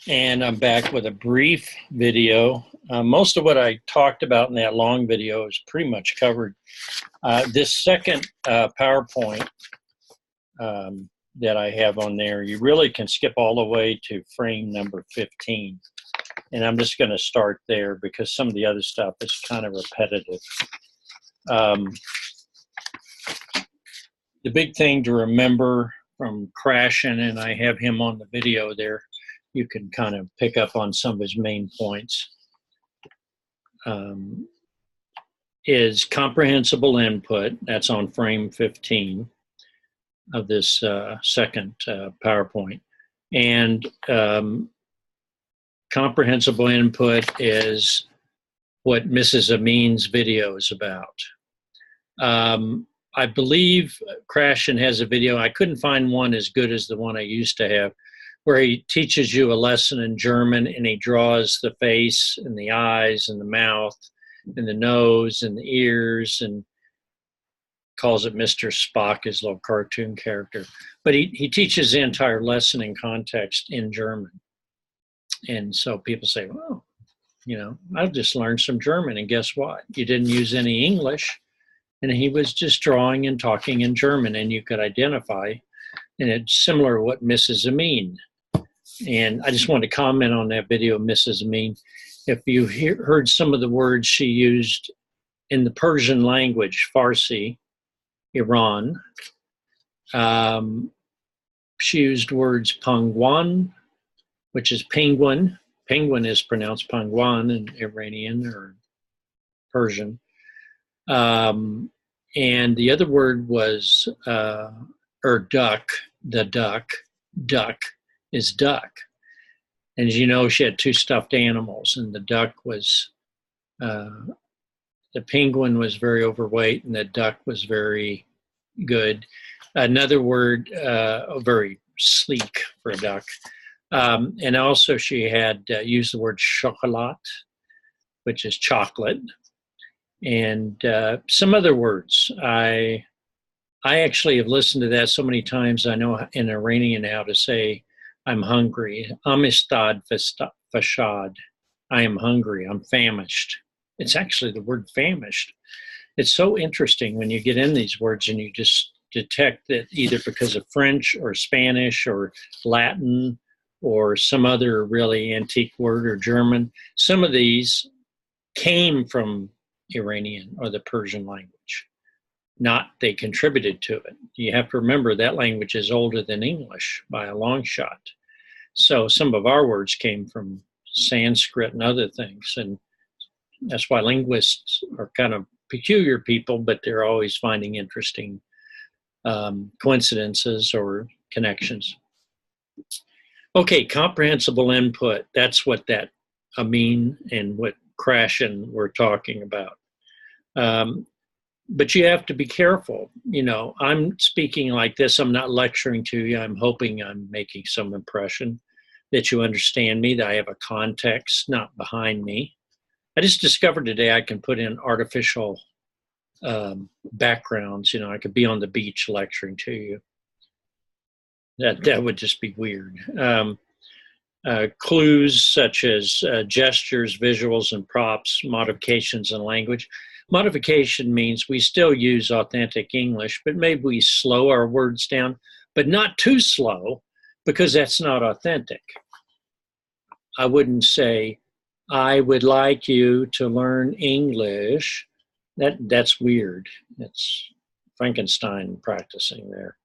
And I'm back with a brief video. Most of what I talked about in that long video is pretty much covered. This second PowerPoint that I have on there, you really can skip all the way to frame number 15. And I'm just going to start there because some of the other stuff is kind of repetitive. The big thing to remember from Crashen, and I have him on the video there, you can kind of pick up on some of his main points, is comprehensible input. That's on frame 15 of this second PowerPoint. And comprehensible input is what Mrs. Amin's video is about. I believe Crashen has a video. I couldn't find one as good as the one I used to have, where he teaches you a lesson in German and he draws the face and the eyes and the mouth and the nose and the ears and calls it Mr. Spock, his little cartoon character. But he teaches the entire lesson in context in German. And so people say, well, you know, I've just learned some German, and guess what? You didn't use any English, and he was just drawing and talking in German, and you could identify. And it's similar to what Mrs. Amin. And I just wanted to comment on that video of Mrs. Amin. If you heard some of the words she used in the Persian language, Farsi, Iran, she used words pangwan, which is penguin. Penguin is pronounced pangwan in Iranian or Persian. And the other word was, or duck, the duck is duck. And as you know, she had two stuffed animals, and the duck was, the penguin was very overweight, and the duck was very good. Another word, very sleek for a duck. And also she had used the word chocolat, which is chocolate, and some other words. I actually have listened to that so many times, I know in Iranian how to say, I'm hungry. Amistad fashad. I am hungry. I'm famished. It's actually the word famished. It's so interesting when you get in these words and you just detect that either because of French or Spanish or Latin or some other really antique word or German, some of these came from Iranian or the Persian language. Not they contributed to it. You have to remember that language is older than English by a long shot. So some of our words came from Sanskrit and other things. And that's why linguists are kind of peculiar people, but they're always finding interesting coincidences or connections. Okay, comprehensible input. That's what that Amin and what Crashen were talking about. But you have to be careful. You know, I'm speaking like this. I'm not lecturing to you. I'm hoping I'm making some impression that you understand me, that I have a context, not behind me. I just discovered today I can put in artificial backgrounds. You know, I could be on the beach lecturing to you. That would just be weird. Clues such as gestures, visuals, and props, modifications in language. Modification means we still use authentic English, but maybe we slow our words down, but not too slow, because that's not authentic. I wouldn't say, I would like you to learn English. That's weird. It's Frankenstein practicing there.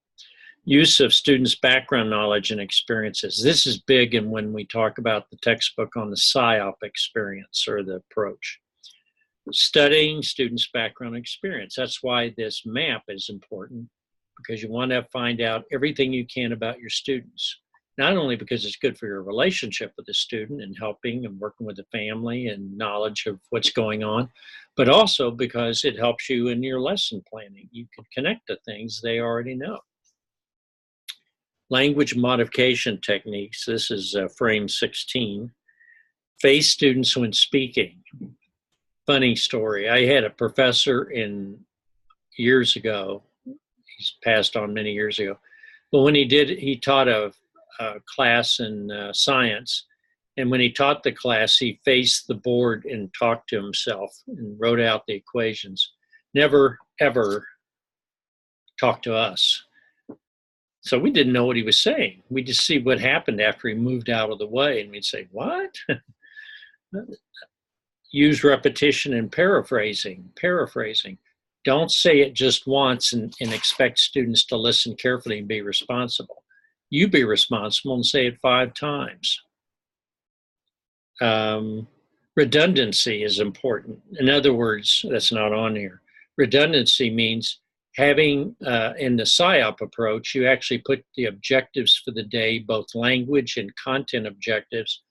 Use of students' background knowledge and experiences. This is big, and when we talk about the textbook on the PSYOP experience or the approach. Studying students' background experience. That's why this map is important, because you want to find out everything you can about your students. Not only because it's good for your relationship with the student and helping and working with the family and knowledge of what's going on, but also because it helps you in your lesson planning. You can connect to things they already know. Language modification techniques. This is frame 16. Face students when speaking. Funny story. I had a professor years ago. He's passed on many years ago. But when he taught a class in science, And when he taught the class, he faced the board and talked to himself and wrote out the equations. Never, ever talked to us. So we didn't know what he was saying. We just see what happened after he moved out of the way, and we'd say, what? Use repetition and paraphrasing. Don't say it just once and expect students to listen carefully and be responsible. You be responsible and say it 5 times. Redundancy is important. In other words, that's not on here. Redundancy means having, in the PSYOP approach, you actually put the objectives for the day, both language and content objectives,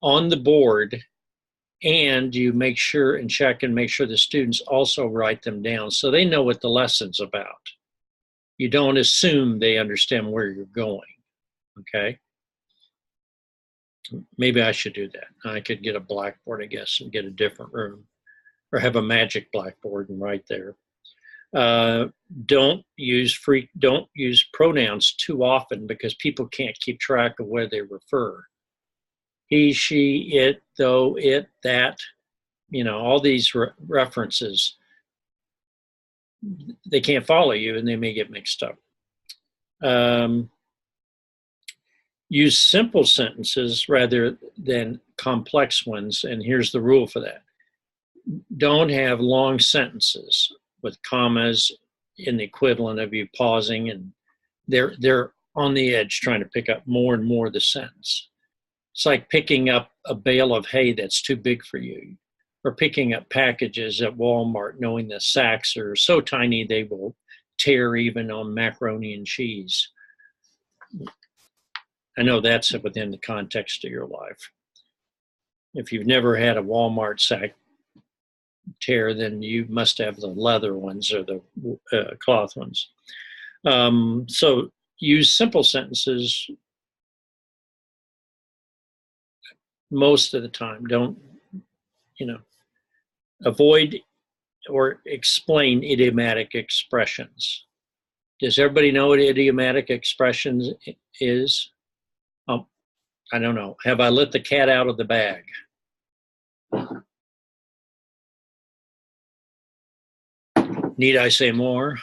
on the board, and you make sure and check and make sure the students also write them down so they know what the lesson's about. You don't assume they understand where you're going, okay? Maybe I should do that. I could get a blackboard, I guess, and get a different room, or have a magic blackboard and write there. Don't use pronouns too often because people can't keep track of where they refer. He, she, it, though, it, that, all these references, they can't follow you and they may get mixed up. Use simple sentences rather than complex ones, and here's the rule for that. Don't have long sentences with commas in the equivalent of you pausing, and they're on the edge trying to pick up more and more of the sentence. It's like picking up a bale of hay that's too big for you, or picking up packages at Walmart knowing the sacks are so tiny they will tear even on macaroni and cheese. I know that's within the context of your life. If you've never had a Walmart sack tear, then you must have the leather ones or the cloth ones. So use simple sentences most of the time. Don't, avoid or explain idiomatic expressions. Does everybody know what idiomatic expressions is? I don't know. Have I let the cat out of the bag? Need I say more?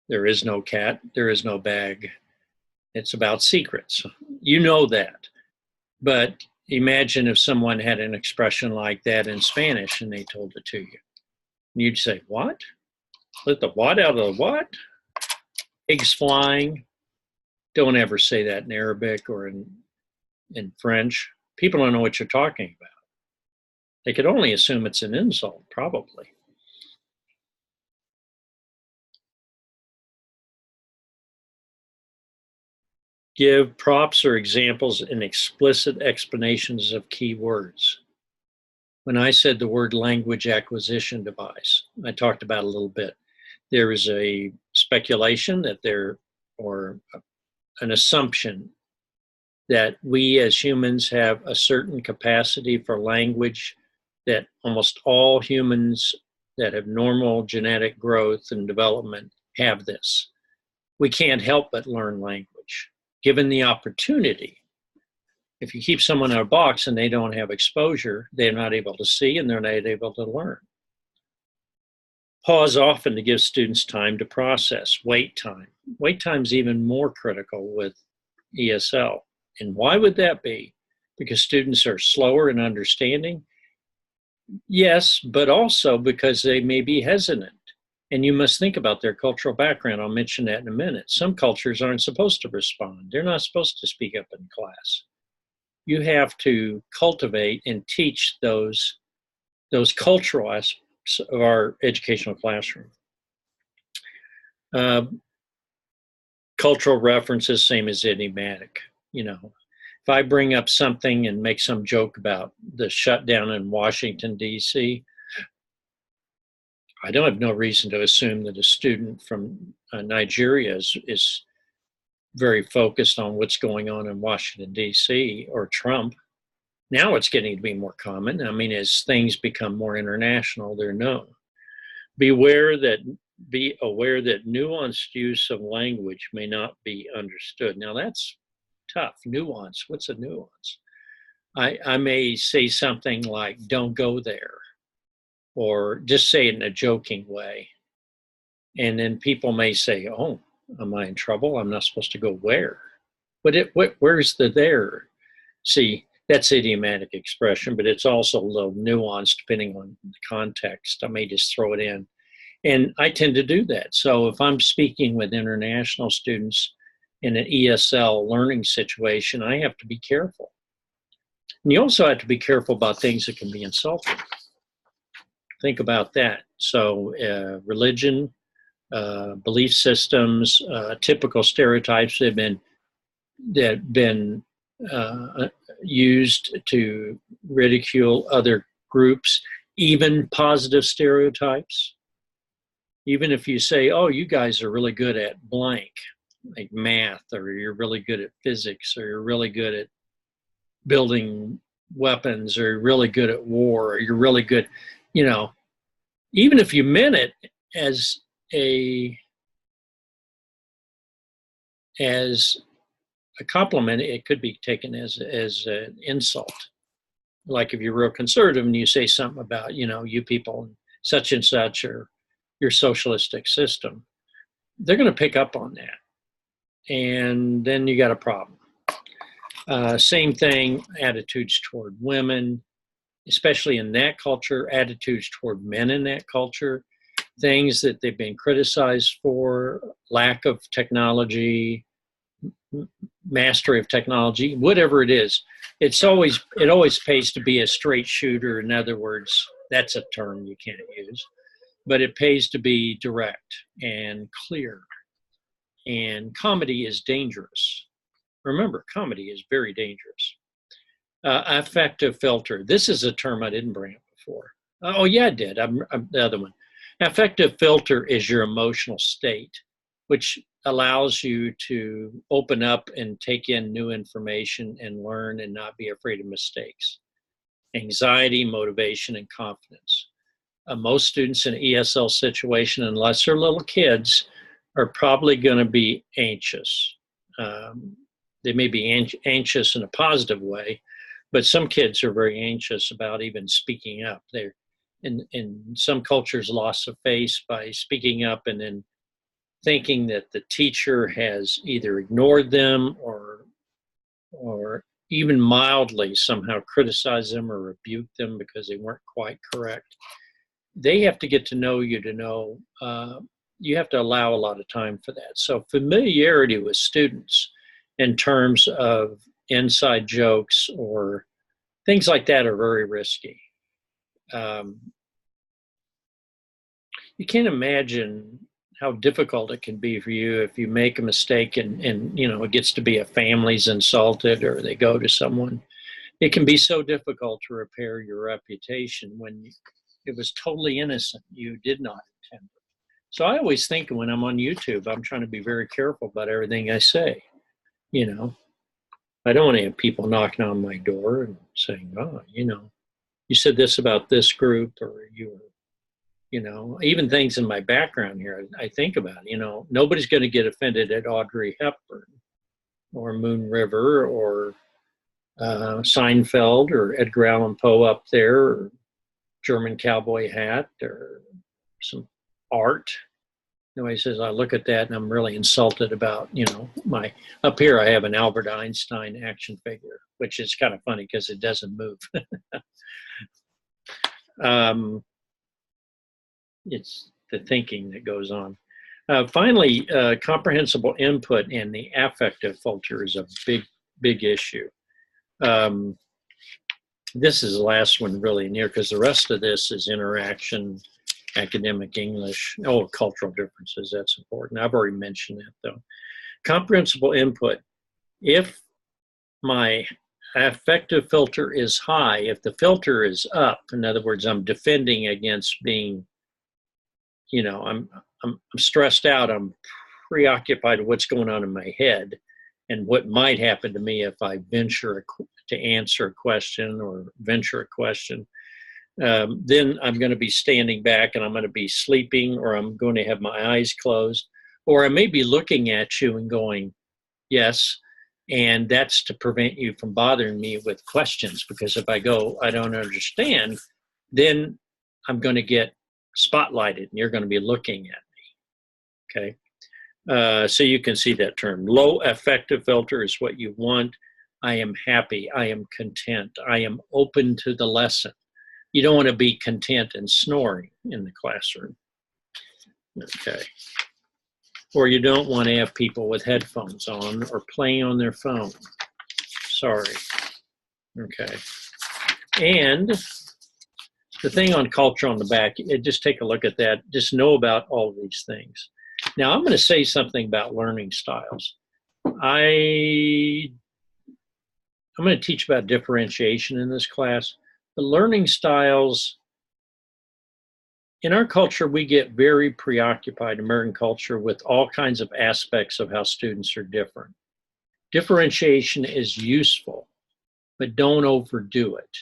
There is no cat. There is no bag. It's about secrets. You know that. But imagine if someone had an expression like that in Spanish and they told it to you. You'd say, what? Let the what out of the what? Pigs flying. Don't ever say that in Arabic or in French. People don't know what you're talking about. They could only assume it's an insult, probably. Give props or examples and explicit explanations of key words. When I said the word language acquisition device, I talked about a little bit. There is a speculation that or an assumption that we as humans have a certain capacity for language, that almost all humans that have normal genetic growth and development have this. We can't help but learn language, given the opportunity. If you keep someone in a box and they don't have exposure, they're not able to see and they're not able to learn. Pause often to give students time to process. Wait time. Wait time is even more critical with ESL. And why would that be? Because students are slower in understanding? Yes, but also because they may be hesitant. And you must think about their cultural background. I'll mention that in a minute. Some cultures aren't supposed to respond. They're not supposed to speak up in class. You have to cultivate and teach those cultural aspects of our educational classroom. Cultural references, same as idiomatic. If I bring up something and make some joke about the shutdown in Washington, D.C., I don't have no reason to assume that a student from Nigeria is very focused on what's going on in Washington, D.C. or Trump. Now it's getting to be more common. I mean, as things become more international, they're known. Be aware that nuanced use of language may not be understood. Now that's tough. Nuance. What's a nuance? I may say something like, don't go there, or just say it in a joking way. And then people may say, oh, am I in trouble? I'm not supposed to go where? Where's the there? See, that's idiomatic expression, but it's also a little nuanced depending on the context. I may just throw it in. And I tend to do that. So if I'm speaking with international students in an ESL learning situation, I have to be careful. And you also have to be careful about things that can be insulting. Think about that. So religion, belief systems, typical stereotypes that have been used to ridicule other groups, even positive stereotypes. Even if you say, oh, you guys are really good at blank, like math, or you're really good at physics, or you're really good at building weapons, or you're really good at war, or you're really good, even if you meant it as a compliment, it could be taken as an insult. Like if you're real conservative and you say something about, you people and such, or your socialistic system, they're going to pick up on that. And then you got a problem. Same thing, attitudes toward women, especially in that culture, attitudes toward men in that culture, things that they've been criticized for, lack of technology, mastery of technology, whatever it is. It always pays to be a straight shooter. In other words, that's a term you can't use, but it pays to be direct and clear. And comedy is dangerous. Remember, comedy is very dangerous. Affective filter. This is a term I didn't bring up before. Oh, yeah, I did. I'm the other one. Affective filter is your emotional state, which allows you to open up and take in new information and learn and not be afraid of mistakes. Anxiety, motivation, and confidence. Most students in an ESL situation, unless they're little kids, are probably going to be anxious. They may be anxious in a positive way, but some kids are very anxious about even speaking up. They're in some cultures lost of face by speaking up and then thinking that the teacher has either ignored them or even mildly somehow criticized them or rebuked them because they weren't quite correct. They have to get to know you to know. You have to allow a lot of time for that. So familiarity with students in terms of inside jokes or things like that are very risky. You can't imagine how difficult it can be for you if you make a mistake and it gets to be a family's insulted or they go to someone. It can be so difficult to repair your reputation when it was totally innocent. You did not intend it. So I always think when I'm on YouTube, I'm trying to be very careful about everything I say. I don't want to have people knocking on my door and saying, oh, you said this about this group, or even things in my background here, I think about, nobody's going to get offended at Audrey Hepburn or Moon River or Seinfeld or Edgar Allan Poe up there, or German cowboy hat, or some art. Nobody says, I look at that and I'm really insulted about, up here I have an Albert Einstein action figure, which is kind of funny because it doesn't move. It's the thinking that goes on. Finally, comprehensible input and the affective filter is a big issue. This is the last one really near, because the rest of this is interaction, academic English, cultural differences. That's important. I've already mentioned that though. Comprehensible input. If my affective filter is high, if the filter is up, in other words, I'm defending against being, I'm stressed out, I'm preoccupied with what's going on in my head and what might happen to me if I venture to answer a question or venture a question. Then I'm going to be standing back and I'm going to be sleeping, or I'm going to have my eyes closed, or I may be looking at you and going, yes, And that's to prevent you from bothering me with questions, because if I go, I don't understand, then I'm going to get spotlighted and you're going to be looking at me. Okay. So you can see that term. Low affective filter is what you want. I am happy. I am content. I am open to the lesson. You don't want to be content and snoring in the classroom. Okay. Or you don't want to have people with headphones on or playing on their phone. Sorry. Okay. And the thing on culture on the back, just take a look at that. Just know about all of these things. Now, I'm going to say something about learning styles. I'm going to teach about differentiation in this class. The learning styles, in our culture, we get very preoccupied, American culture, with all kinds of aspects of how students are different. Differentiation is useful, but don't overdo it.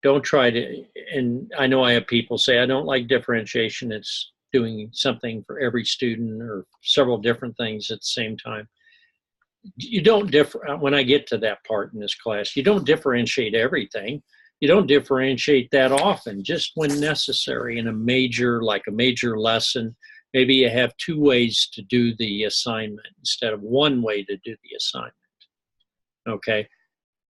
Don't try to, and I know I have people say, I don't like differentiation. It's doing something for every student or several different things at the same time. You don't when I get to that part in this class, you don't differentiate everything. You don't differentiate that often, just when necessary in a major lesson. Maybe you have 2 ways to do the assignment instead of 1 way to do the assignment. Okay.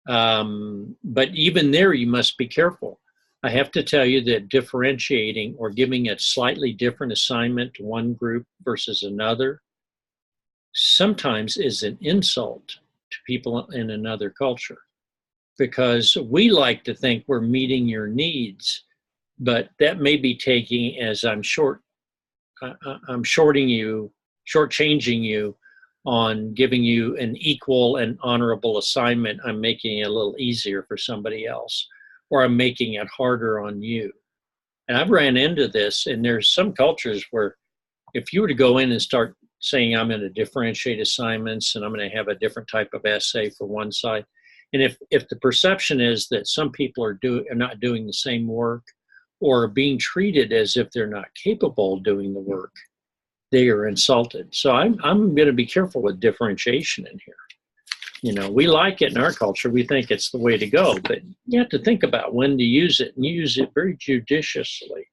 But even there, you must be careful. I have to tell you that differentiating or giving a slightly different assignment to one group versus another sometimes is an insult to people in another culture, because we like to think we're meeting your needs, but that may be taking as I'm shortchanging you on giving you an equal and honorable assignment. I'm making it a little easier for somebody else, or I'm making it harder on you. And I've ran into this, and there's some cultures where if you were to go in and start saying, I'm going to differentiate assignments and I'm going to have a different type of essay for one side, and if the perception is that some people are not doing the same work or are being treated as if they're not capable of doing the work, they are insulted. So I'm going to be careful with differentiation in here. You know, we like it in our culture. We think it's the way to go, but you have to think about when to use it, and use it very judiciously.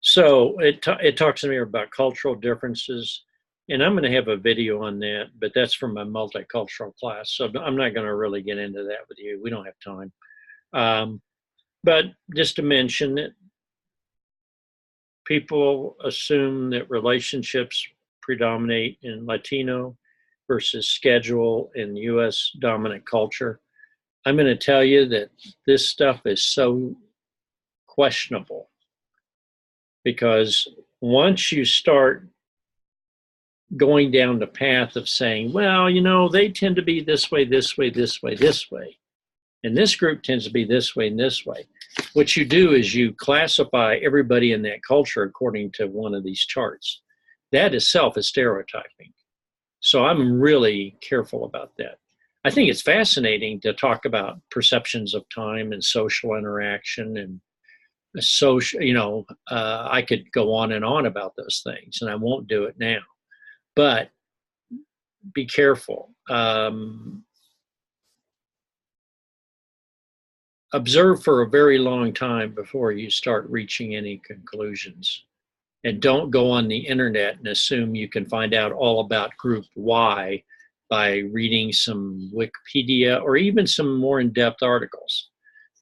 So it talks to me about cultural differences, and I'm going to have a video on that, but that's from my multicultural class. So I'm not going to really get into that with you. We don't have time. But just to mention that people assume that relationships predominate in Latino versus schedule in U.S. dominant culture. I'm going to tell you that this stuff is so questionable, because once you start going down the path of saying, well, you know, they tend to be this way, this way, this way, this way, and this group tends to be this way and this way, what you do is you classify everybody in that culture according to one of these charts. That itself is stereotyping. So I'm really careful about that. I think it's fascinating to talk about perceptions of time and social interaction and social, I could go on and on about those things, and I won't do it now. But be careful. Observe for a very long time before you start reaching any conclusions. And don't go on the internet and assume you can find out all about group Y by reading some Wikipedia or even some more in-depth articles.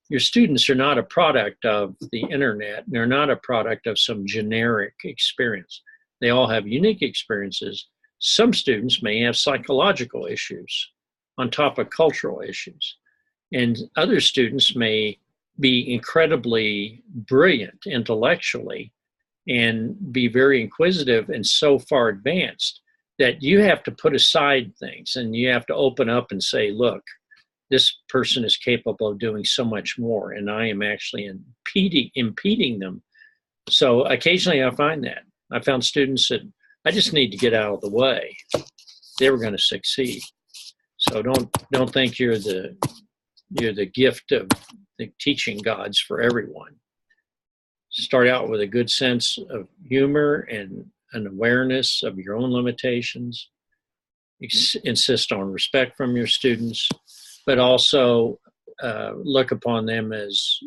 Your students are not a product of the internet. They're not a product of some generic experience. They all have unique experiences. Some students may have psychological issues on top of cultural issues. And other students may be incredibly brilliant intellectually and be very inquisitive and so far advanced that you have to put aside things and you have to open up and say, look, this person is capable of doing so much more, and I am actually impeding them. So occasionally I find that. I found students that I just need to get out of the way. They were going to succeed. So don't think you're the gift of the teaching gods for everyone. Start out with a good sense of humor and an awareness of your own limitations, insist on respect from your students, but also look upon them as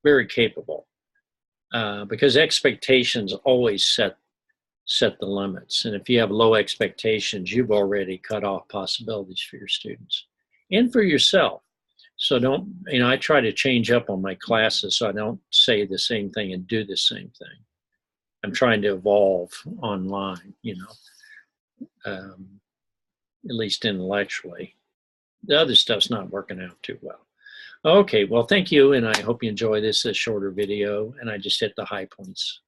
very capable, because expectations always set the limits. And if you have low expectations, you've already cut off possibilities for your students and for yourself. So don't, I try to change up on my classes so I don't say the same thing and do the same thing. I'm trying to evolve online, at least intellectually. The other stuff's not working out too well. Okay, well, thank you, and I hope you enjoy this shorter video, and I just hit the high points.